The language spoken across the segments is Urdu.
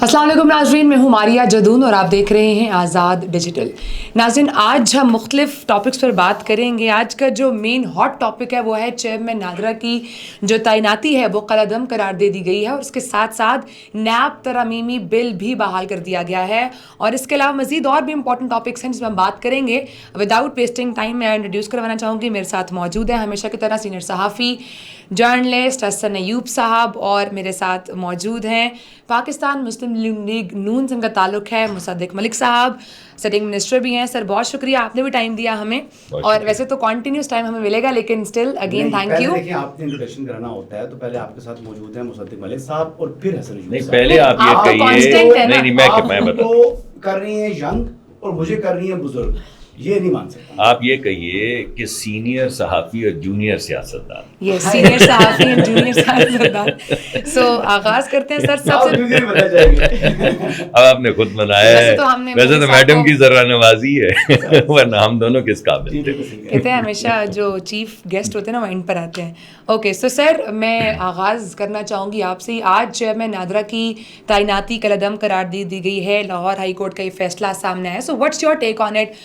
السلام علیکم ناظرین، میں ہوں ماریہ جدون اور آپ دیکھ رہے ہیں آزاد ڈیجیٹل. ناظرین، آج ہم مختلف ٹاپکس پر بات کریں گے. آج کا جو مین ہاٹ ٹاپک ہے وہ ہے چیئرمین نادرا کی جو تعیناتی ہے وہ قلعدم قرار دے دی گئی ہے، اور اس کے ساتھ ساتھ نیب ترمیمی بل بھی بحال کر دیا گیا ہے. اور اس کے علاوہ مزید اور بھی امپورٹنٹ ٹاپکس ہیں جس میں ہم بات کریں گے. وداؤٹ ویسٹنگ ٹائم میں انٹروڈیوس کروانا چاہوں گی، میرے ساتھ موجود ہیں ہمیشہ کی طرح سینئر صحافی جرنلسٹ حسن ایوب صاحب، اور میرے ساتھ موجود ہیں پاکستان مسلم لیگ نون سے ان کا تعلق ہے مصدق ملک صاحب، سٹنگ منسٹر بھی ہیں. سر بہت شکریہ، آپ نے بھی ٹائم دیا ہمیں، اور ویسے تو کنٹینیوس ٹائم ہمیں ملے گا لیکن اسٹل اگین تھینک یو. دیکھیں، آپ نے انٹروڈکشن کرانا ہوتا ہے تو پہلے آپ کے ساتھ موجود ہیں مصدق ملک صاحب اور پھر حسن ایوب صاحب. پہلے آپ یہ کہیے نہیں میں بتا کر رہی ہیں ینگ اور مجھے کر رہی ہیں بزرگ، یہ نہیں مان سکتا. آپ یہ کہیے کہ سینئر صحافی اور جونیئر سیاستدان. یس، سینئر صحافی اور جونیئر سیاستدان. سو آغاز کرتے ہیں سر. سب سے اب آپ نے خود بنایا ہے، ویسے تو میڈم کی ذرا نوازی ہے ورنہ ہم دونوں کس قابل تھے. کہتے ہیں ہمیشہ جو چیف گیسٹ ہوتے ہیں نا وہ اینڈ پر آتے ہیں. اوکے، سو سر میں آغاز کرنا چاہوں گی آپ سے. آج چیئرمین نادرا کی تعیناتی قلعدم قرار دی گئی ہے. لاہور ہائی کورٹ کا یہ فیصلہ سامنے آیا. So what's your take on it?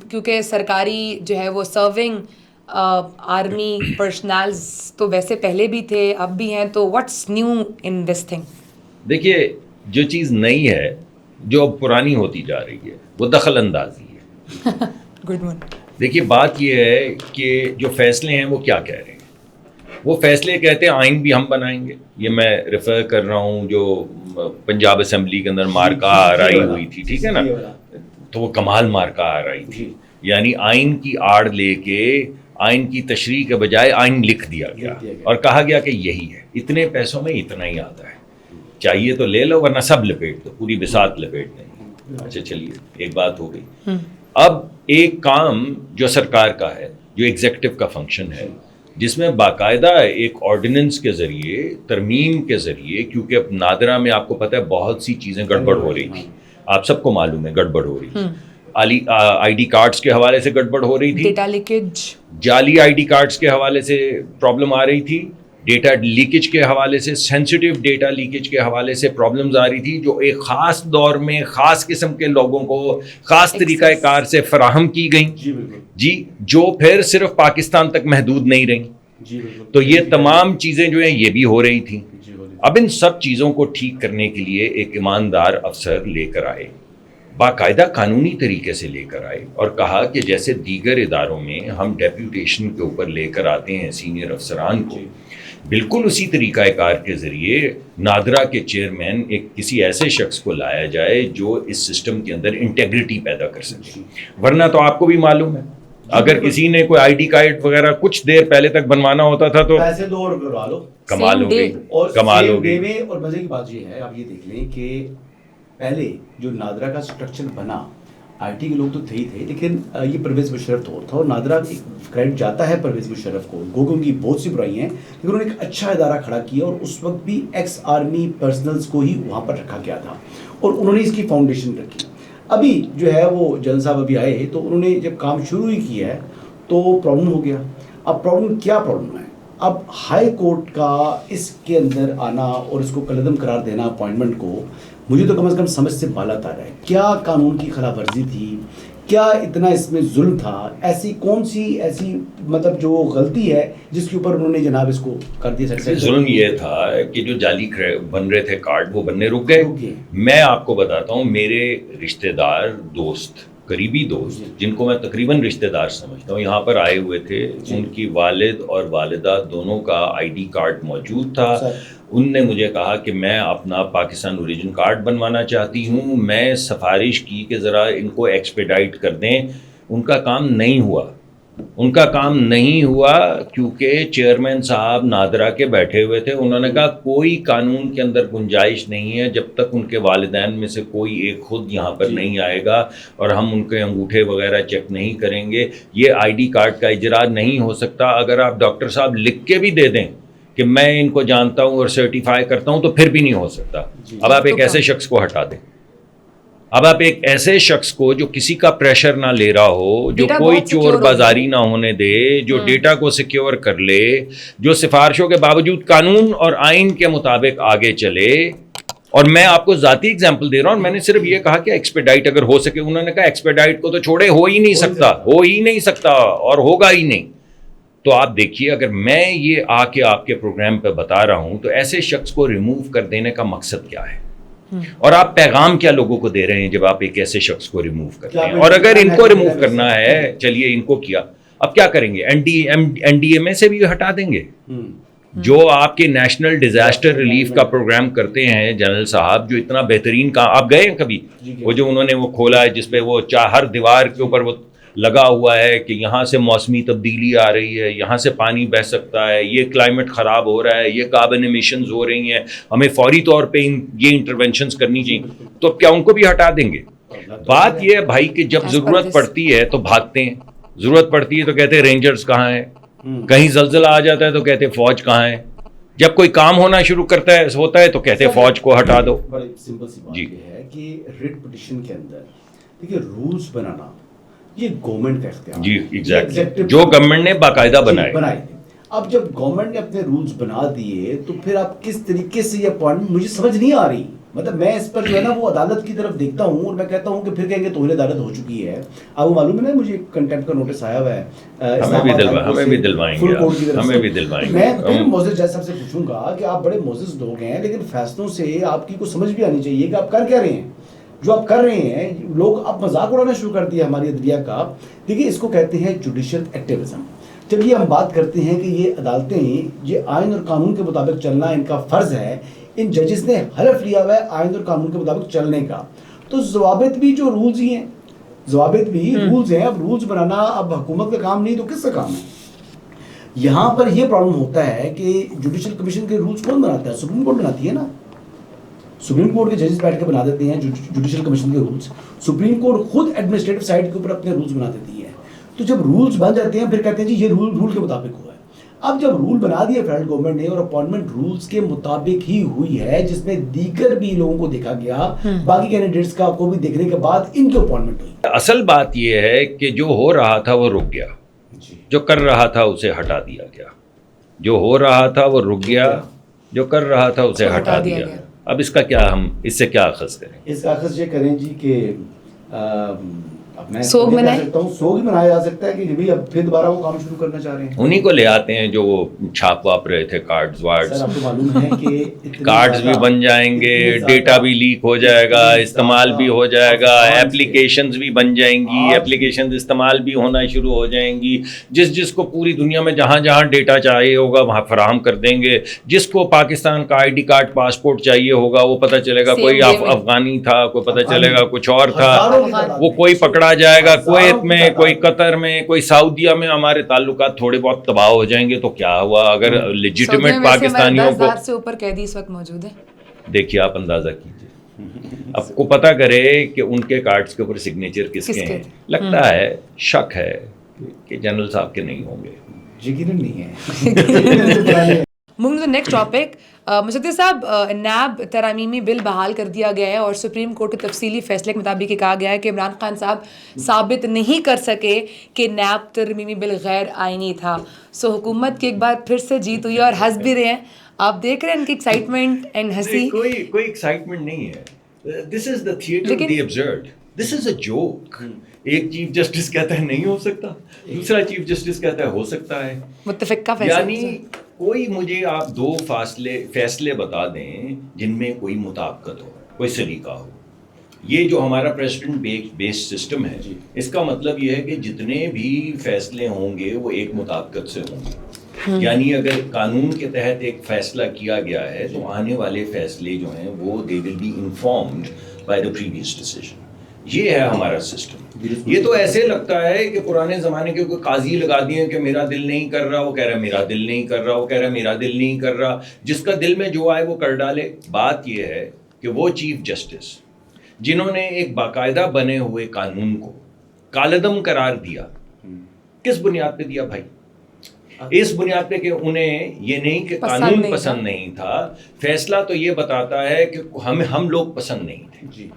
کیونکہ سرکاری جو ہے وہ سرونگ آرمی پرسنلز تو ویسے پہلے بھی تھے، اب بھی ہیں، تو what's new in this thing? دیکھیے، جو چیز نئی ہے جو اب پرانی ہوتی جا رہی ہے وہ دخل اندازی ہے. Good morning. دیکھیے، بات یہ ہے کہ جو فیصلے ہیں وہ کیا کہہ رہے ہیں. وہ فیصلے کہتے ہیں آئین بھی ہم بنائیں گے. یہ میں ریفر کر رہا ہوں جو پنجاب اسمبلی کے اندر مارکا آرائی ہوئی تھی، ٹھیک ہے نا، تو وہ کمال مارکا آ رہی تھی. یعنی آئین کی آڑ لے کے آئین کی تشریح کے بجائے آئین لکھ دیا گیا اور کہا گیا کہ یہی ہے، اتنے پیسوں میں اتنا ہی آتا ہے، چاہیے تو لے لو ورنہ سب لپیٹ دو، پوری بساط لپیٹ دیں. اچھا چلیے، ایک بات ہو گئی. اب ایک کام جو سرکار کا ہے، جو ایگزیکٹو کا فنکشن ہے، جس میں باقاعدہ ایک آرڈیننس کے ذریعے، ترمیم کے ذریعے، کیونکہ اب نادرا میں آپ کو پتہ ہے بہت سی چیزیں گڑبڑ ہو رہی تھی، آپ سب کو معلوم ہے گڑبڑ ہو رہی تھی. آئی ڈی کارڈز کے حوالے سے گڑبڑ ہو رہی تھی، ڈیٹا لیکیج، جعلی آئی ڈی کارڈز کے حوالے سے پرابلم آ رہی تھی، ڈیٹا لیکیج کے حوالے سے، سینسٹیو ڈیٹا لیکیج کے حوالے سے پرابلمز آ رہی تھی، جو ایک خاص دور میں خاص قسم کے لوگوں کو خاص طریقہ کار سے فراہم کی گئیں، جی، جو پھر صرف پاکستان تک محدود نہیں رہیں. تو یہ تمام چیزیں جو ہیں یہ بھی ہو رہی تھیں. اب ان سب چیزوں کو ٹھیک کرنے کے لیے ایک ایماندار افسر لے کر آئے، باقاعدہ قانونی طریقے سے لے کر آئے، اور کہا کہ جیسے دیگر اداروں میں ہم ڈیپوٹیشن کے اوپر لے کر آتے ہیں سینئر افسران کو، بالکل اسی طریقہ کار کے ذریعے نادرا کے چیئرمین ایک کسی ایسے شخص کو لایا جائے جو اس سسٹم کے اندر انٹیگریٹی پیدا کر سکے. ورنہ تو آپ کو بھی معلوم ہے، اگر کسی نے کوئی آئی ڈی کارڈ وغیرہ کچھ دیر پہلے تک بنوانا ہوتا تھا تو پیسے دو اور کروا لو، کمال ہو گئی، کمال ہو گئی. اور مزے کی بات یہ ہے، آپ یہ دیکھ لیں کہ پہلے جو نادرا کا سٹرکچر بنا، آئی ٹی کے لوگ تو تھے ہی تھے، لیکن یہ پرویز مشرف دور تھا، اور نادرا کریڈٹ جاتا ہے پرویز مشرف کو. گوگوں کی بہت سی برائی ہیں، لیکن انہوں نے ایک اچھا ادارہ کھڑا کیا، اور اس وقت بھی ایکس آرمی پرسنلز کو ہی وہاں پر رکھا گیا تھا، اور انہوں نے اس کی فاؤنڈیشن رکھی. ابھی جو ہے وہ جنرل صاحب ابھی آئے تو انہوں نے جب کام شروع ہی کیا ہے تو پرابلم ہو گیا. اب پرابلم کیا پرابلم ہے؟ اب ہائی کورٹ کا اس کے اندر آنا اور اس کو قلعدم قرار دینا اپوائنٹمنٹ کو، مجھے تو کم از کم سمجھ سے بالا تر ہے. کیا قانون کی خلاف ورزی تھی؟ کیا اتنا اس میں ظلم تھا؟ ایسی کون سی ایسی مطلب جو غلطی ہے جس کے اوپر انہوں نے جناب اس کو کر دیا؟ ظلم یہ تھا کہ جو جعلی بن رہے تھے کارڈ، وہ بننے رک گئے. میں آپ کو بتاتا ہوں، میرے رشتہ دار، دوست، قریبی دوست، جن کو میں تقریباً رشتہ دار سمجھتا ہوں، یہاں پر آئے ہوئے تھے. ان کی والد اور والدہ دونوں کا آئی ڈی کارڈ موجود تھا. ان نے مجھے کہا کہ میں اپنا پاکستان اوریجن کارڈ بنوانا چاہتی ہوں، میں سفارش کی کہ ذرا ان کو ایکسپیڈائٹ کر دیں. ان کا کام نہیں ہوا، ان کا کام نہیں ہوا کیونکہ چیئرمین صاحب نادرا کے بیٹھے ہوئے تھے. انہوں نے کہا کوئی قانون کے اندر گنجائش نہیں ہے جب تک ان کے والدین میں سے کوئی ایک خود یہاں پر نہیں آئے گا اور ہم ان کے انگوٹھے وغیرہ چیک نہیں کریں گے، یہ آئی ڈی کارڈ کا اجرا نہیں ہو سکتا. اگر آپ ڈاکٹر صاحب لکھ کے بھی دے دیں کہ میں ان کو جانتا ہوں اور سرٹیفائی کرتا ہوں تو پھر بھی نہیں ہو سکتا. اب آپ ایک ایسے شخص کو ہٹا دیں، اب آپ ایک ایسے شخص کو جو کسی کا پریشر نہ لے رہا ہو، جو کوئی چور بازاری نہ ہونے دے، جو ڈیٹا کو سیکیور کر لے، جو سفارشوں کے باوجود قانون اور آئین کے مطابق آگے چلے، اور میں آپ کو ذاتی اگزامپل دے رہا ہوں, میں نے صرف یہ کہا کہ ایکسپیڈائٹ اگر ہو سکے, انہوں نے کہا ایکسپیڈائٹ کو تو چھوڑے, ہو ہی نہیں سکتا اور ہوگا ہی نہیں. تو آپ دیکھیے, اگر میں یہ آ کے آپ کے پروگرام پہ بتا رہا ہوں تو ایسے شخص کو ریموو کر دینے کا مقصد کیا ہے, اور آپ پیغام کیا لوگوں کو دے رہے ہیں جب آپ ایک ایسے شخص کو ریموو کرتے ہیں. اور اگر ان کو ریموو کرنا ہے, چلیے ان کو کیا, اب کیا کریں گے, این ڈی اے میں سے بھی ہٹا دیں گے. جو آپ کے نیشنل ڈیزاسٹر ریلیف کا پروگرام کرتے ہیں جنرل صاحب, جو اتنا بہترین کام, آپ گئے ہیں کبھی وہ جو انہوں نے وہ کھولا ہے جس پہ وہ ہر دیوار کے اوپر وہ لگا ہوا ہے کہ یہاں سے موسمی تبدیلی آ رہی ہے, یہاں سے پانی بہہ سکتا ہے, یہ کلائمیٹ خراب ہو رہا ہے, یہ کاربن ایمیشنز ہو رہی ہیں, ہمیں فوری طور پہ یہ انٹرونشنز کرنی چاہیے, تو کیا ان کو بھی ہٹا دیں گے؟ بات یہ ہے بھائی کہ جب ضرورت پڑتی ہے تو بھاگتے ہیں, ضرورت پڑتی ہے تو کہتے ہیں رینجرز کہاں ہیں, کہیں زلزلہ آ جاتا ہے تو کہتے ہیں فوج کہاں ہے, جب کوئی کام ہونا شروع ہوتا ہے تو کہتے ہیں فوج کو ہٹا دو. بڑی سمپل سی بات یہ ہے کہ ریٹ پٹیشن کے اندر دیکھیے رولز بنانا یہ گورنمنٹ کا اختیار ہے. جی ایگزیکٹلی, جو گورنمنٹ نے باقاعدہ بنائے. اب جب گورنمنٹ نے اپنے رولز بنا دیے تو پھر آپ کس طریقے سے یہ اپوائنٹمنٹ, مجھے سمجھ نہیں آ رہی. مطلب میں اس پر جو ہے نا وہ عدالت کی طرف دیکھتا ہوں اور میں کہتا ہوں کہ پھر کہیں گے توہین عدالت ہو چکی ہے. آپ کو معلوم ہے نا مجھے کنٹیمپٹ کا نوٹس آیا ہوا ہے, ہمیں بھی دلوائیں گے. میں پھر معزز جج صاحب سے پوچھوں گا کہ آپ بڑے معزز لوگ ہیں لیکن فیصلوں سے آپ کی کو سمجھ بھی آنی چاہیے کہ آپ کر کیا رہے ہیں. جو آپ کر رہے ہیں, لوگ اب مذاق اڑانا شروع کر دیا ہماری عدلیہ کا. دیکھیے اس کو کہتے ہیں جوڈیشل ایکٹیویزم. جب یہ ہم بات کرتے ہیں کہ یہ عدالتیں یہ آئین اور قانون کے مطابق چلنا ان کا فرض ہے, ان ججز نے حلف لیا ہوا ہے آئین اور قانون کے مطابق چلنے کا, تو ضوابط بھی جو رولز ہی ہیں, ضوابط بھی رولز ہیں. اب رولز بنانا اب حکومت کا کام نہیں تو کس کا کام ہے؟ یہاں پر یہ پرابلم ہوتا ہے کہ جوڈیشل کمیشن کے رولز کون بناتا ہے؟ سپریم کورٹ بناتی ہے نا. سپریم کورٹ کے ججز بیٹھ کے بنا دیتے ہیں جوڈیشل کمیشن کے رولز. سپریم کورٹ خود ایڈمنسٹریٹو سائڈ کے اوپر اپنے رولز بنا دیتی ہے. تو جب رولز بن جاتے ہیں پھر کہتے ہیں جی یہ رول کے مطابق ہوا ہے. اب جب رول بنا دیا فیڈرل گورنمنٹ نے اور اپوائنٹمنٹ رولز کے مطابق ہی ہوئی ہے, جس میں دیگر بھی لوگوں کو دیکھا گیا, باقی کینڈیڈیٹس کا کو بھی دیکھنے کے بعد ان کی اپوائنٹمنٹ ہوئی. اصل بات یہ ہے کہ جو ہو رہا تھا وہ رک گیا, جو کر رہا تھا اسے ہٹا دیا گیا. جو ہو رہا تھا وہ رک گیا, جو کر رہا تھا اسے ہٹا دیا گیا. اب اس کا کیا, ہم اس سے کیا اخذ کریں؟ اس کا اخذ یہ کریں جی کہ سوگ منائے, سوگ ہی منایا جا سکتا ہے کہ اب پھر دوبارہ وہ کام شروع کرنا چاہ رہے ہیں. انہی کو لے آتے ہیں جو وہ چھاپ واپ رہے تھے کارڈز وارڈز. آپ کو معلوم ہے کہ کارڈز بھی بن جائیں گے, ڈیٹا بھی لیک ہو جائے گا, استعمال بھی ہو جائے گا, ایپلیکیشنز بھی بن جائیں گی, ایپلیکیشنز استعمال بھی ہونا شروع ہو جائیں گی. جس کو پوری دنیا میں جہاں جہاں ڈیٹا چاہیے ہوگا وہاں فراہم کر دیں گے. جس کو پاکستان کا آئی ڈی کارڈ پاسپورٹ چاہیے ہوگا وہ پتہ چلے گا کوئی افغانی تھا, کوئی پتہ چلے گا کچھ اور تھا, وہ کوئی پکڑا جائے گا. کویت میں, کوئی قطر میں, کوئی سعودیہ میں ہمارے تعلقات تھوڑے بہت تباہ ہو جائیں گے تو کیا ہوا؟ اگر لیجیٹمیٹ پاکستانیوں کو 10,000 سے اوپر قیدی اس وقت موجود ہیں. دیکھیے آپ اندازہ کیجیے, اب کو پتہ کرے کہ ان کے کارڈز کے اوپر سگنیچر کس کے ہیں. لگتا ہے, شک ہے کہ جنرل صاحب کے نہیں ہوں گے. یقیناً نہیں ہے. Moving to the next topic, مصدق صاحب, نیب ترمیمی بل بحال کر دیا گیا ہے اور سپریم کورٹ کے تفصیلی فیصلے کے مطابق یہ کہا گیا ہے کہ عمران خان صاحب ثابت نہیں کر سکے کہ نیب ترمیمی بل غیر آئینی تھا. سو حکومت کی ایک بار پھر سے جیت ہوئی اور ہنس بھی رہے ہیں. آپ دیکھ رہے ہیں ان کی ایکسائٹمنٹ اینڈ ہنسی. کوئی ایکسائٹمنٹ نہیں ہے. This is the theatre of the absurd. This is a joke. ایک چیف جسٹس کہتا ہے نہیں ہو سکتا, دوسرا چیف جسٹس کہتا ہے ہو سکتا ہے. متفق کا فیصلہ. یعنی کوئی مجھے آپ دو فیصلے بتا دیں جن میں کوئی مطابقت ہو, کوئی سلیقہ ہو. یہ جو ہمارا پریسیڈنٹ بیس سسٹم ہے, اس کا مطلب یہ ہے کہ جتنے بھی فیصلے ہوں گے وہ ایک مطابقت سے ہوں گے. یعنی اگر قانون کے تحت ایک فیصلہ کیا گیا ہے تو آنے والے فیصلے جو ہیں وہ they will be informed by the previous decision. یہ ہے ہمارا سسٹم. یہ تو ایسے لگتا ہے کہ پرانے زمانے کے کوئی قاضی لگا دیے کہ میرا دل نہیں کر رہا, وہ کہہ رہا میرا دل نہیں کر رہا, وہ کہہ رہا میرا دل نہیں کر رہا, جس کا دل میں جو آئے وہ کر ڈالے. بات یہ ہے کہ وہ چیف جسٹس جنہوں نے ایک باقاعدہ بنے ہوئے قانون کو کالعدم قرار دیا, کس بنیاد پہ دیا بھائی؟ اس بنیاد پہ کہ انہیں یہ نہیں کہ قانون پسند نہیں تھا, فیصلہ تو یہ بتاتا ہے کہ ہم لوگ پسند نہیں تھے.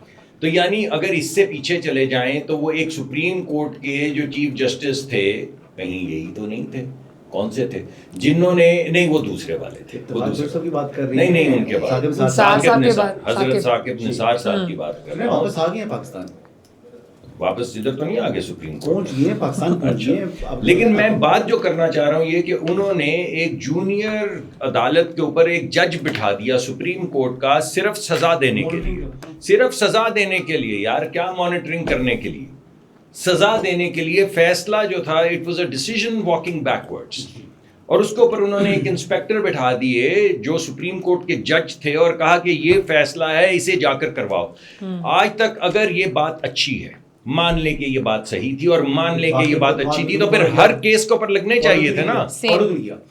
تو یعنی اگر اس سے پیچھے چلے جائیں تو وہ ایک سپریم کورٹ کے جو چیف جسٹس تھے کہیں یہی تو نہیں تھے. کون سے تھے جنہوں نے, نہیں وہ دوسرے والے تھے, وہ دوسرے کی بات کر رہے ہیں, نہیں ان کے بعد حضرت ثاقب نثار صاحب کی بات کر رہے ہیں. واپس آ گئے ہیں پاکستان, واپس ادھر تو نہیں آگے سپریم کورٹ پہنچ گئے پاکستان پہنچ گئے. لیکن میں بات جو کرنا چاہ رہا ہوں یہ کہ انہوں نے ایک جونیئر عدالت کے اوپر ایک جج بٹھا دیا سپریم کورٹ کا, صرف سزا دینے کے لیے, صرف سزا دینے کے لیے. یار کیا مانیٹرنگ کرنے کے لیے, سزا دینے کے لیے. فیصلہ جو تھا it was a decision walking backwards, اور اس کے اوپر انہوں نے ایک انسپیکٹر بٹھا دیے جو سپریم کورٹ کے جج تھے اور کہا کہ یہ فیصلہ ہے, اسے جا کر کرواؤ. آج تک اگر یہ بات اچھی ہے, مان لے کہ یہ بات صحیح تھی اور مان لے کہ یہ بات اچھی تھی, تو پھر ہر کیس کے اوپر لگنے چاہیے تھے نا.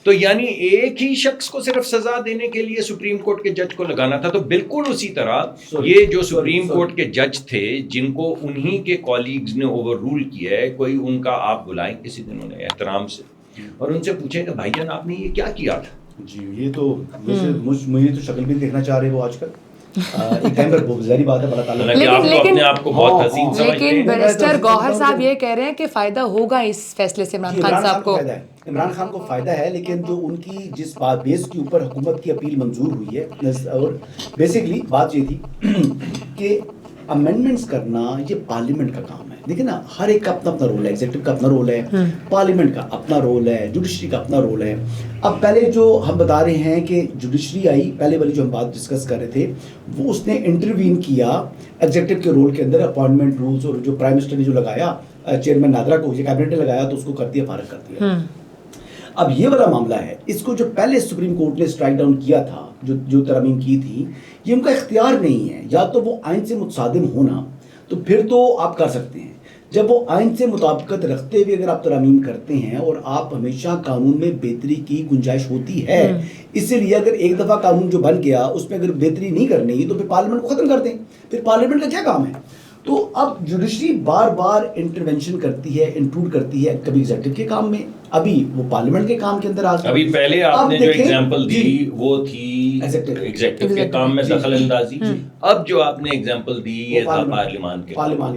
تو یعنی ایک ہی شخص کو صرف سزا دینے کے لیے سپریم کورٹ کے جج کو لگانا تھا. تو بالکل اسی طرح یہ جو سپریم کورٹ کے جج تھے جن کو انہی کے کولیگز نے اوور رول کیا ہے, کوئی ان کا آپ بلائیں کسی دن انہیں احترام سے اور ان سے پوچھیں کہ بھائی جان آپ نے یہ کیا کیا تھا. جی یہ تو مجھے تو شکل بھی دیکھنا چاہ رہے وہ آج کل ایک ٹائم پر ظاہری بات ہے, اللہ تعالیٰ. لیکن بیرسٹر گوہر صاحب یہ کہہ رہے ہیں کہ فائدہ ہوگا اس فیصلے سے عمران خان صاحب کو. عمران خان کو فائدہ ہے, لیکن جو ان کی جس بیس کے اوپر حکومت کی اپیل منظور ہوئی ہے, اور بیسکلی بات یہ تھی کہ امینڈمنٹس کرنا یہ پارلیمنٹ کا کام ہے. دیکھیں نا, ہر ایک کا اپنا اپنا رول ہے, ایگزیکٹو کا اپنا رول ہے, پارلیمنٹ کا اپنا رول ہے, جوڈیشری کا اپنا رول ہے. اب پہلے جو ہم بتا رہے ہیں کہ جوڈیشری آئی, پہلے والی جو ہم بات ڈسکس کر رہے تھے, وہ اس نے انٹروین کیا ایگزیکٹو کے رول کے اندر, اپوائنٹمنٹ رولز, اور جو پرائم منسٹر نے جو لگایا چیئرمین نادرا کو, یہ کیبنٹ نے لگایا تو اس کو کر دیا, فارغ کر دیا. اب یہ والا معاملہ ہے, اس کو جو پہلے سپریم کورٹ نے اسٹرائک ڈاؤن کیا تھا, جو ترامیم کی تھی, یہ ان کا اختیار نہیں ہے. یا تو وہ آئین سے متصادم ہونا, تو پھر تو آپ کر سکتے ہیں. جب وہ آئین سے مطابقت رکھتے ہوئے اگر آپ ترامیم کرتے ہیں, اور آپ ہمیشہ قانون میں بہتری کی گنجائش ہوتی ہے, اسی لیے اگر ایک دفعہ قانون جو بن گیا اس میں اگر بہتری نہیں کرنی تو پھر پارلیمنٹ کو ختم کر دیں. پھر پارلیمنٹ کا کیا کام ہے؟ تو اب جوڈیشری بار بار انٹرونشن کرتی ہے, انٹروڈ کرتی ہے, کبھی ایگزیکٹو کے کام میں, ابھی وہ پارلیمنٹ کے کام کے اندر آ گئی. ابھی پہلے آپ نے جو ایگزامپل دی وہ تھی ایگزیکٹو کے کام میں دخل اندازی, اب جو آپ نے ایگزامپل دی یہ تھا پارلیمان کے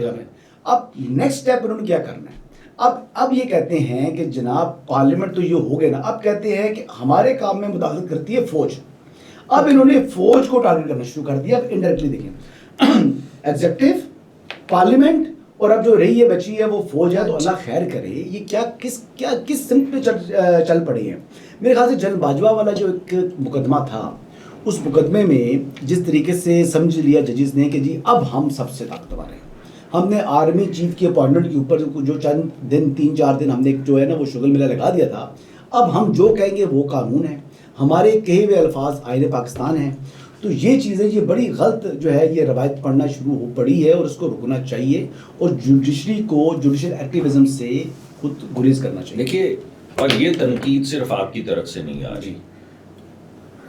میں. اب نیکسٹ اسٹیپ انہوں نے کیا کرنا ہے؟ اب یہ کہتے ہیں کہ جناب پارلیمنٹ تو یہ ہو گئے نا, اب کہتے ہیں کہ ہمارے کام میں مداخلت کرتی ہے فوج. اب انہوں نے فوج کو ٹارگٹ کرنا شروع کر دیا. اب انڈائریکٹلی دیکھیں, ایگزیکٹو, پارلیمنٹ, اور اب جو رہی ہے بچی ہے وہ فوج ہے. تو اللہ خیر کرے, یہ کس سمت پہ چل پڑے ہیں. میرے خیال سے جنرل باجوہ والا جو ایک مقدمہ تھا, اس مقدمے میں جس طریقے سے سمجھ لیا ججز نے کہ جی اب ہم سب سے طاقتور ہیں, ہم نے آرمی چیف کی اپوائنٹمنٹ کے اوپر جو چند دن 3-4 دن ہم نے جو ہے نا وہ شغل میلہ لگا دیا تھا, اب ہم جو کہیں گے وہ قانون ہے, ہمارے کہے ہوئے الفاظ آئین پاکستان ہیں. تو یہ چیزیں, یہ بڑی غلط جو ہے یہ روایت پڑھنا شروع ہو پڑی ہے, اور اس کو رکنا چاہیے, اور جوڈیشری کو جوڈیشل ایکٹیویزم سے خود گریز کرنا چاہیے. دیکھیے, اور یہ تنقید صرف آپ کی طرف سے نہیں آ رہی,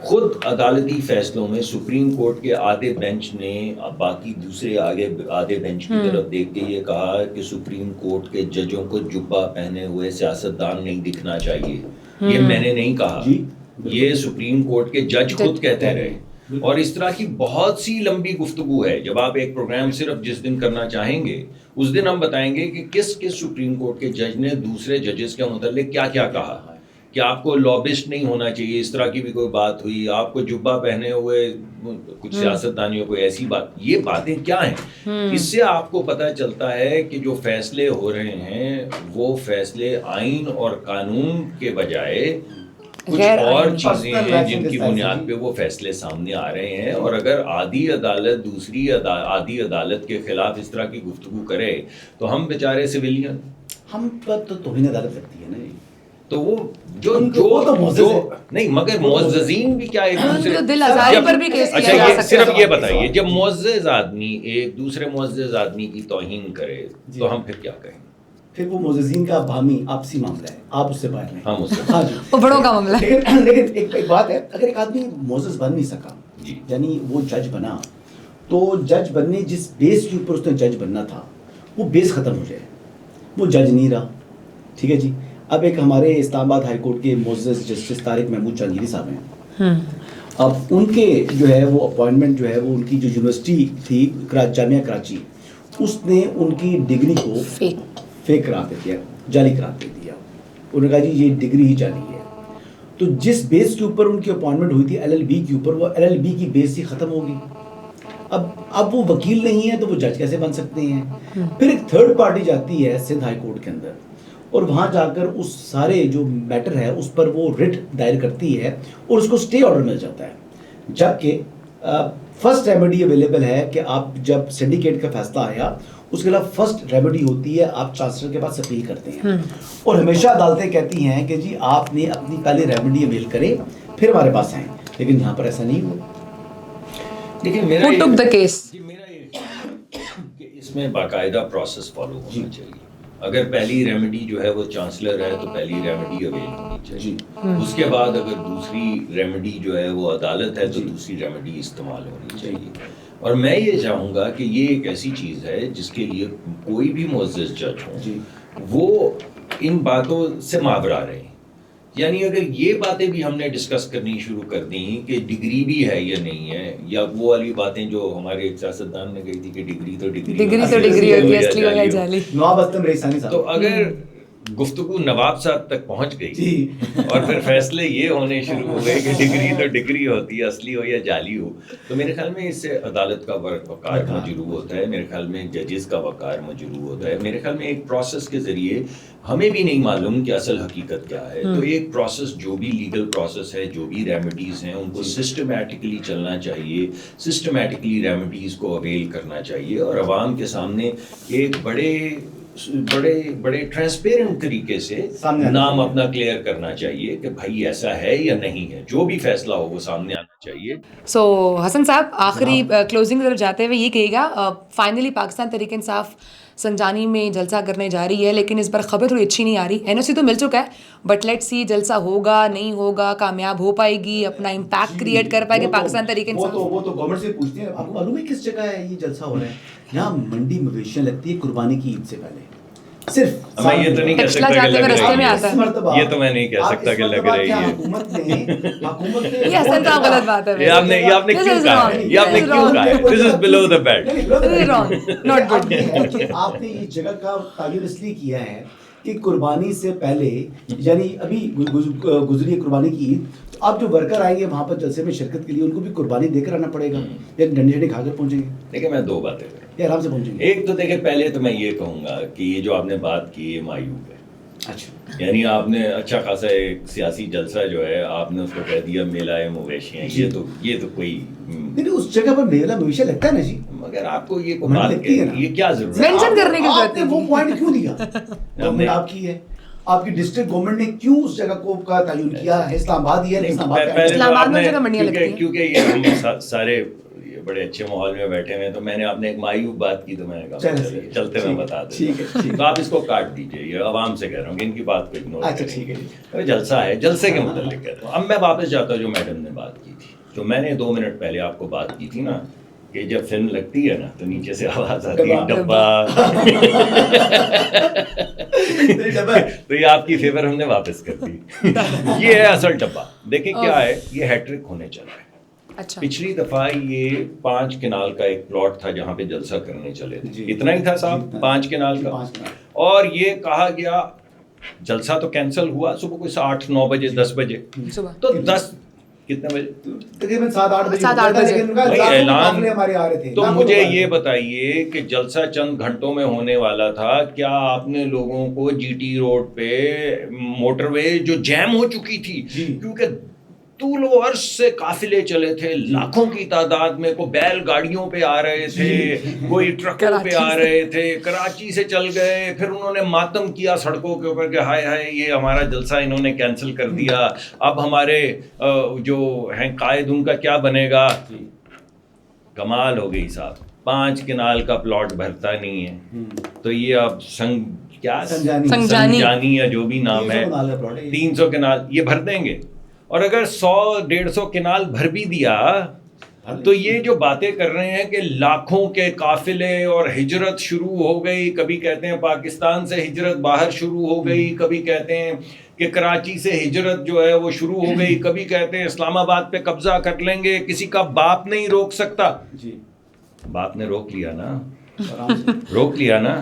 خود عدالتی فیصلوں میں سپریم کورٹ کے آدھے بینچ نے باقی دوسرے آدھے بینچ کی طرف دیکھ کے یہ کہا کہ سپریم کورٹ کے ججوں کو جبہ پہنے ہوئے سیاستدان نہیں دکھنا چاہیے. یہ میں نے نہیں کہا, یہ سپریم کورٹ کے جج خود کہتے رہے. اور اس طرح کی بہت سی لمبی گفتگو ہے. جب آپ ایک پروگرام صرف جس دن کرنا چاہیں گے اس دن ہم بتائیں گے کہ کس سپریم کورٹ کے جج نے دوسرے ججز کے متعلق کیا کیا کہا, کہ آپ کو لابسٹ نہیں ہونا چاہیے, اس طرح کی بھی کوئی بات ہوئی, آپ کو جبہ پہنے ہوئے کچھ سیاستدانیوں کو ایسی بات, یہ باتیں کیا ہیں. اس سے آپ کو پتہ چلتا ہے کہ جو فیصلے ہو رہے ہیں وہ فیصلے آئین اور قانون کے بجائے کچھ اور چیزیں ہیں جن کی بنیاد پہ وہ فیصلے سامنے آ رہے ہیں. اور اگر آدھی عدالت دوسری آدھی عدالت کے خلاف اس طرح کی گفتگو کرے تو ہم بیچارے سویلین, ہم پر تو توہین عدالت لگتی ہے نا. تو وہ جو نہیں, مگر معززین بھی کیا ایک دوسرے دل آزاری پر بھی کیس کیا جا سکتا ہے. صرف یہ بتائیے, جب معزز آدمی ایک دوسرے معزز آدمی کی توہین کرے تو ہم پھر کیا کہیں؟ پھر وہ معززین کا باہمی آپسی معاملہ ہے, آپ اس سے باہر نہیں. ہم اس سے ہاں جی, وہ بڑوں کا معاملہ ہے. لیکن ایک بات ہے, اگر ایک آدمی معزز بن نہیں سکا, یعنی وہ جج بنا, تو جج بننے جس بیس کے اوپر اس نے جج بننا تھا وہ بیس ختم ہو جائے, وہ جج نہیں رہا. ٹھیک ہے جی. اب ایک ہمارے اسلام آباد ہائی کورٹ کے معزز جسٹس طارق محمود جہانگیری صاحب ہیں. اب ان کے جو ہے وہ اپوائنٹمنٹ جو ہے وہ ان کی جو یونیورسٹی تھی جامعہ کراچی, اس نے ان کی ڈگری کو فیک قرار دے دیا, جعلی قرار دے دیا. انہوں نے کہا جی یہ ڈگری ہی جعلی ہے. تو جس بیس کے اوپر ان کی اپوائنٹمنٹ ہوئی تھی LLB کے اوپر, وہ LLB کی بیس ہی ختم ہوگی. اب وہ وکیل نہیں ہے تو وہ جج کیسے بن سکتے ہیں؟ پھر ایک تھرڈ پارٹی جاتی ہے سندھ ہائی کورٹ کے اندر, اور وہاں جا کر اس سارے جو میٹر ہے اس پر وہ رٹ دائر کرتی ہے اور اس کو اسٹے آرڈر مل جاتا ہے. جبکہ فرسٹ ریمیڈی اویلیبل ہے کہ آپ جب سنڈیکیٹ کا فیصلہ آیا اس کے خلاف فرسٹ ریمیڈی ہوتی ہے آپ چانسلر کے پاس اپیل کرتے ہیں, اور ہمیشہ عدالتیں کہتی ہیں کہ جی آپ نے اپنی پہلے ریمیڈی اویل کریں پھر ہمارے پاس آئیں, لیکن یہاں پر ایسا نہیں ہوا. لیکن Who took the case? میرا یہ کہ اس میں باقاعدہ پروسیس فالو ہونا چاہیے. اگر پہلی ریمیڈی جو ہے وہ چانسلر ہے تو پہلی ریمیڈی اویل ہونی چاہیے. اس کے بعد اگر دوسری ریمیڈی جو ہے وہ عدالت ہے تو دوسری ریمیڈی استعمال ہونی چاہیے. اور میں یہ چاہوں گا کہ یہ ایک ایسی چیز ہے جس کے لیے کوئی بھی معزز جج ہو وہ ان باتوں سے ماورا رہے. یعنی اگر یہ باتیں بھی ہم نے ڈسکس کرنی شروع کر دیں کہ ڈگری بھی ہے یا نہیں ہے, یا وہ والی باتیں جو ہمارے ایک سیاستدان نے کہی تھی کہ ڈگری تو ڈگری ہوتی ہے اصلی ہو یا جعلی. نواب اسلم ریحانی صاحب. تو اگر گفتگو نواب صاحب تک پہنچ گئی اور پھر فیصلے یہ ہونے شروع ہوئے کہ ڈگری تو ڈگری ہوتی ہے اصلی ہو یا جعلی ہو, تو میرے خیال میں اس سے عدالت کا وقار مجروح ہوتا ہے, میرے خیال میں ججز کا وقار مجروح ہوتا ہے. میرے خیال میں ایک پروسیس کے ذریعے ہمیں بھی نہیں معلوم کہ اصل حقیقت کیا ہے, تو ایک پروسیس جو بھی لیگل پروسیس ہے, جو بھی ریمیڈیز ہیں, ان کو سسٹمیٹکلی چلنا چاہیے, سسٹمیٹکلی ریمیڈیز کو اویل کرنا چاہیے, اور عوام کے سامنے ایک بڑے ٹرانسپیرنٹ طریقے سے نام اپنا کلیئر کرنا چاہیے کہ بھائی ایسا ہے یا نہیں ہے. جو بھی فیصلہ ہو وہ سامنے آنا چاہیے. سو حسن صاحب, آخری کلوزنگ کی طرف جاتے ہوئے یہ کہے گا, فائنلی پاکستان تحریک انصاف سنجانی میں جلسہ کرنے جا رہی ہے, لیکن اس پر خبر تھوڑی اچھی نہیں آ رہی. NOC تو مل چکا ہے, بٹ لیٹ سی جلسہ ہوگا نہیں ہوگا, کامیاب ہو پائے گی, اپنا امپیکٹ کریٹ کر پائے گی پاکستان تحریک انصاف. وہ تو گورنمنٹ سے پوچھتے ہیں. آپ کو معلوم ہے کس جگہ ہے یہ جلسہ ہو رہا ہے؟ یہاں منڈی مویشیاں لگتی ہے قربانی کی عید سے پہلے. صرف میں یہ تو نہیں کہہ سکتا کہ لگ رہی ہے, یہ تو میں نہیں کہہ سکتا کہ لگ رہی ہے. حکومت نے یہ حسن صاحب غلط بات ہے. یہ آپ نے کیوں کہا ہے, یہ آپ نے کیوں کہا ہے؟ This is below the belt. آپ نے یہ جگہ کا تعین اس لیے کیا ہے کہ قربانی سے پہلے, یعنی ابھی گزری ہے قربانی کی عید, اب جو ورکر آئیں گے وہاں پر جلسے میں شرکت کے لیے ان کو بھی قربانی دے کر آنا پڑے گا, یا ڈنڈے ڈنڈے کھا کر پہنچیں گے؟ دیکھیں میں دو باتیں کروں, یا آرام سے پہنچیں گے. ایک تو دیکھیں پہلے تو میں یہ کہوں گا کہ یہ جو آپ نے بات کی یہ مایوب ہے. اچھا, یعنی آپ نے اچھا خاصا ایک سیاسی جلسہ جو ہے آپ نے اس کو کہہ دیا میلہ مویشیاں, یہ تو کوئی نہیں, اس جگہ پر میلہ مویشیاں لگتا ہے نا جی, مگر آپ کو یہ کیا ضرورت ہے مینشن کرنے کی ضرورت ہے؟ وہ پوائنٹ کیوں دیا گورنمنٹ آپ کی ہے, آپ کی ڈسٹرکٹ گورنمنٹ نے کیوں اس جگہ کو کا تعین کیا ہے؟ اسلام آباد ہی ہے, اسلام آباد میں جگہ منڈیاں لگتی ہیں کیونکہ یہ ہم سارے بڑے اچھے ماحول میں بیٹھے ہوئے ہیں, تو میں نے آپ نے ایک مایوب بات کی تو میں نے کہا چلتے میں بتا دیں, تو آپ اس کو کاٹ دیجیے. یہ عوام سے کہہ رہا ہوں کہ ان کی بات کو اگنور کریں. جلسہ ہے, جلسے کے متعلق کہتا ہوں. اب میں واپس جاتا ہوں جو میڈم نے بات کی تھی, جو میں نے 2 منٹ پہلے آپ کو بات کی تھی نا, کہ جب فلم لگتی ہے نا تو نیچے سے آواز آتی ہے ڈبہ, تو یہ آپ کی فیور ہم نے واپس کر دی. یہ ہے اصل ڈبہ. دیکھیں کیا ہے, یہ ہیٹرک ہونے چلا ہے. پچھلی دفعہ یہ 5 کنال کا ایک پلاٹ تھا جہاں پہ جلسہ کرنے چلے تھے, اتنا ہی تھا صاحب 5 کنال کا, اور یہ کہا گیا جلسہ تو کینسل ہوا صبح کوئی 8-9 بجے 10 بجے, تو 10 کتنے بجے تقریباً 7-8 بجے اعلان. تو مجھے یہ بتائیے کہ جلسہ چند گھنٹوں میں ہونے والا تھا, کیا آپ نے لوگوں کو جی ٹی روڈ پہ موٹر وے جو جیم ہو چکی تھی کیونکہ طول و عرض سے قافلے چلے تھے, لاکھوں کی تعداد میں, کوئی بیل گاڑیوں پہ آ رہے تھے, کوئی ٹرکوں پہ آ رہے تھے, کراچی سے چل گئے, پھر انہوں نے ماتم کیا سڑکوں کے اوپر کہ ہائے ہائے یہ ہمارا جلسہ انہوں نے کینسل کر دیا, اب ہمارے جو ہیں قائد ان کا کیا بنے گا. کمال ہو گئی صاحب, 5 کنال کا پلاٹ بھرتا نہیں ہے, تو یہ اب سنجانی یا جو بھی نام ہے 300 کنال یہ بھر دیں گے. اور اگر 100-150 کنال بھر بھی دیا تو یہ جو باتیں کر رہے ہیں کہ لاکھوں کے قافلے اور ہجرت شروع ہو گئی, کبھی کہتے ہیں پاکستان سے ہجرت باہر شروع ہو گئی, کبھی کہتے ہیں کہ کراچی سے ہجرت جو ہے وہ شروع ہو گئی, کبھی کہتے ہیں اسلام آباد پہ قبضہ کر لیں گے, کسی کا باپ نہیں روک سکتا. باپ نے روک لیا نا, روک لیا نا.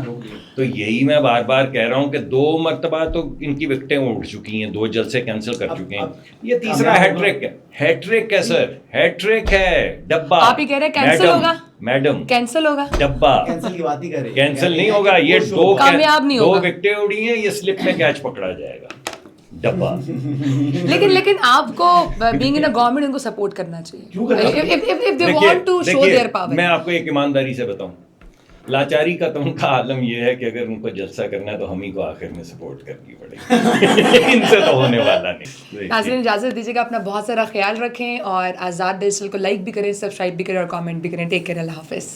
تو یہی میں بار بار کہہ رہا ہوں کہ 2 مرتبہ تو ان کی وکٹیں اٹھ چکی ہیں, 2 جلسے کینسل کر چکے ہیں. یہ تیسرا ہیٹرک ہے. ہیٹرک ہے سر, ہیٹرک ہے. ڈبہ آپ ہی کہہ رہے ہیں کینسل ہوگا, میڈم کینسل ہوگا, ڈبہ کینسل کی بات نہیں کر رہے, کینسل نہیں ہوگا. یہ 2 کامیاب نہیں ہوگا. 2 وکٹیں اڑی ہیں, یہ سلپ میں کیچ پکڑا جائے گا. ڈبہ. لیکن آپ کو بینگ ان گورنمنٹ ان کو سپورٹ کرنا چاہیے if they want to show their power. میں آپ کو ایک ایمانداری سے بتاؤں, لاچاری کا تو ان کا عالم یہ ہے کہ اگر ان کو جلسہ کرنا ہے تو ہم ہی کو آخر میں سپورٹ کرنی پڑے گی. ان سے تو ہونے والا نہیں. ناظرین اجازت دیجیے گا, اپنا بہت سارا خیال رکھیں اور آزاد ڈیجیٹل کو لائک بھی کریں, سبسکرائب بھی کریں اور کامنٹ بھی کریں. ٹیک کیئر, اللہ حافظ.